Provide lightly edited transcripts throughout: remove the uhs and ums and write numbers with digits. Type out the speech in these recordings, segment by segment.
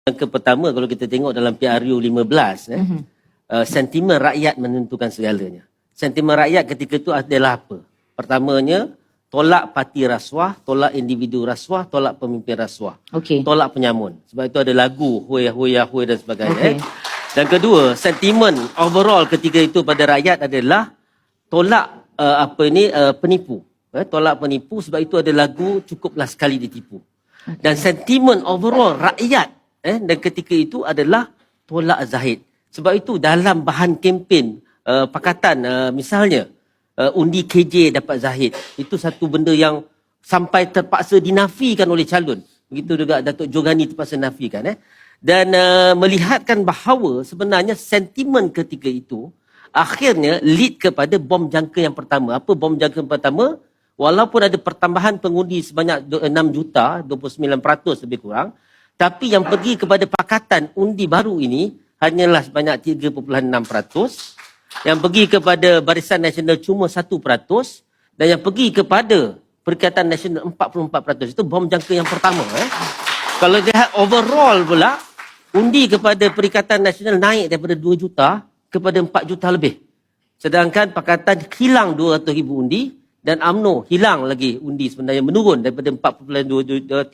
Yang pertama, kalau kita tengok dalam PRU 15, sentimen rakyat menentukan segalanya. Sentimen rakyat ketika itu adalah apa? Pertamanya, tolak parti rasuah, tolak individu rasuah, tolak pemimpin rasuah. Tolak penyamun. Sebab itu ada lagu, hui, hui, hui dan sebagainya. Dan kedua, sentimen overall ketika itu pada rakyat adalah tolak penipu. Tolak penipu, sebab itu ada lagu cukuplah sekali ditipu. Dan sentimen overall rakyat dan ketika itu adalah tolak Zahid. Sebab itu dalam bahan kempen pakatan misalnya undi KJ dapat Zahid. Itu satu benda yang sampai terpaksa dinafikan oleh calon. Begitu juga Datuk Jogani terpaksa nafikan. Dan melihatkan bahawa sebenarnya sentimen ketika itu akhirnya lead kepada bom jangka yang pertama. Apa bom jangka yang pertama? Walaupun ada pertambahan pengundi sebanyak 6 juta, 29% lebih kurang, tapi yang pergi kepada pakatan undi baru ini hanyalah sebanyak 3.6%. Yang pergi kepada Barisan Nasional cuma 1%. Dan yang pergi kepada Perikatan Nasional 44%. Itu bom jangka yang pertama. Kalau lihat overall pula, undi kepada Perikatan Nasional naik daripada 2 juta kepada 4 juta lebih. Sedangkan Pakatan hilang 200,000 undi dan UMNO hilang lagi undi sebenarnya menurun daripada 3.27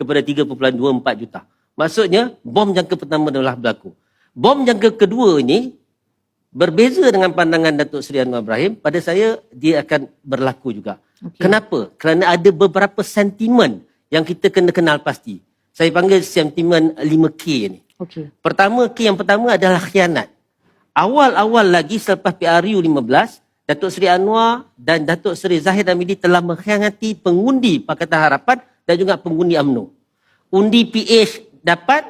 kepada 3.24 juta. Maksudnya, bom jangka pertama adalah berlaku. Bom jangka kedua ini, berbeza dengan pandangan Datuk Seri Anwar Ibrahim, pada saya, dia akan berlaku juga. Kenapa? Kerana ada beberapa sentimen yang kita kena kenal pasti. Saya panggil sentimen 5K ni. Pertama, K yang pertama adalah khianat. Awal-awal lagi selepas PRU 15, Datuk Seri Anwar dan Datuk Seri Zahid Hamidi telah mengkhianati pengundi Pakatan Harapan dan juga pengundi UMNO. Undi PH dapat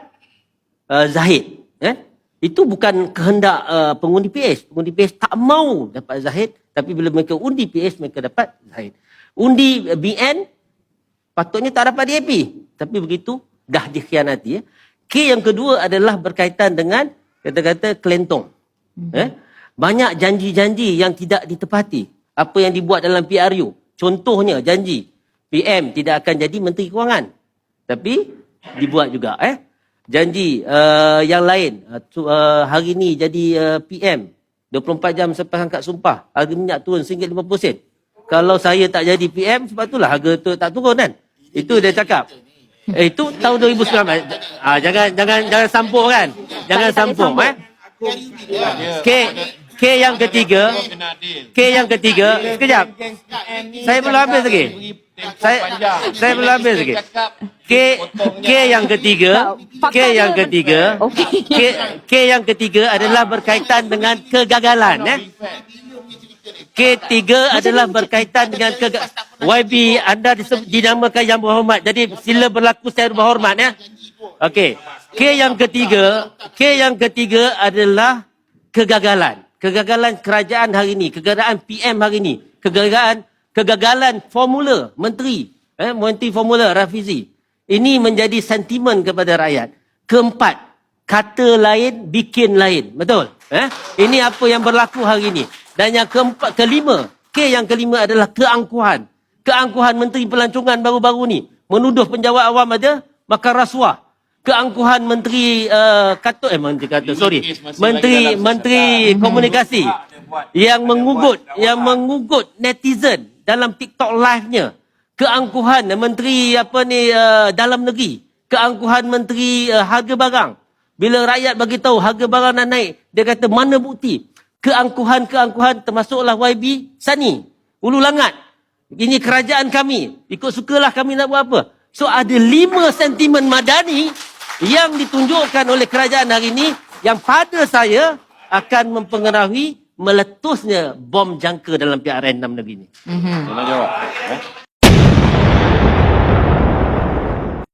Zahid. Itu bukan kehendak pengundi PH. Pengundi PH tak mau dapat Zahid, tapi bila mereka undi PH, mereka dapat Zahid. Undi BN, patutnya tak dapat DAP. Tapi begitu, dah dikhianati. K yang kedua adalah berkaitan dengan kata-kata kelentong. Banyak janji-janji yang tidak ditepati. Apa yang dibuat dalam PRU. Contohnya, janji PM tidak akan jadi Menteri Kewangan. Tapi dibuat juga. Janji yang lain. Hari ni jadi PM. 24 jam selepas angkat sumpah. Harga minyak turun RM1.50. Kalau saya tak jadi PM, sebab itulah harga tu tak turun kan. Itu dia cakap. Itu tahun 2019. Jangan sampuk kan. Jangan sampuk. K yang ketiga. Sekejap. Saya belum habis lagi. Saya belum habis lagi. K yang ketiga adalah berkaitan dengan kegagalan. K3 adalah berkaitan dengan YB, anda dinamakan Yang Berhormat. Jadi sila berlaku secara berhormat. Okey. K yang ketiga adalah kegagalan. Kegagalan kerajaan hari ini, kegagalan PM hari ini, kegagalan formula menteri, menteri formula Rafizi. Ini menjadi sentimen kepada rakyat. Keempat, kata lain, bikin lain. Betul? Ini apa yang berlaku hari ini. Dan yang kelima, K yang kelima adalah keangkuhan. Keangkuhan Menteri Pelancongan baru-baru ni. Menuduh penjawat awam ada makan rasuah. Keangkuhan Menteri Menteri Komunikasi yang mengugut netizen dalam TikTok live-nya. Keangkuhan Menteri Dalam Negeri. Keangkuhan Menteri Harga Barang. Bila rakyat bagi tahu harga barang nak naik, dia kata mana bukti? Keangkuhan termasuklah YB Sani, Ulu Langat. Ini kerajaan kami. Ikut sukalah kami nak buat apa. So ada 5 sentimen madani yang ditunjukkan oleh kerajaan hari ini yang pada saya akan mempengaruhi meletusnya bom jangka dalam PRN 6 negeri ini. Jawab.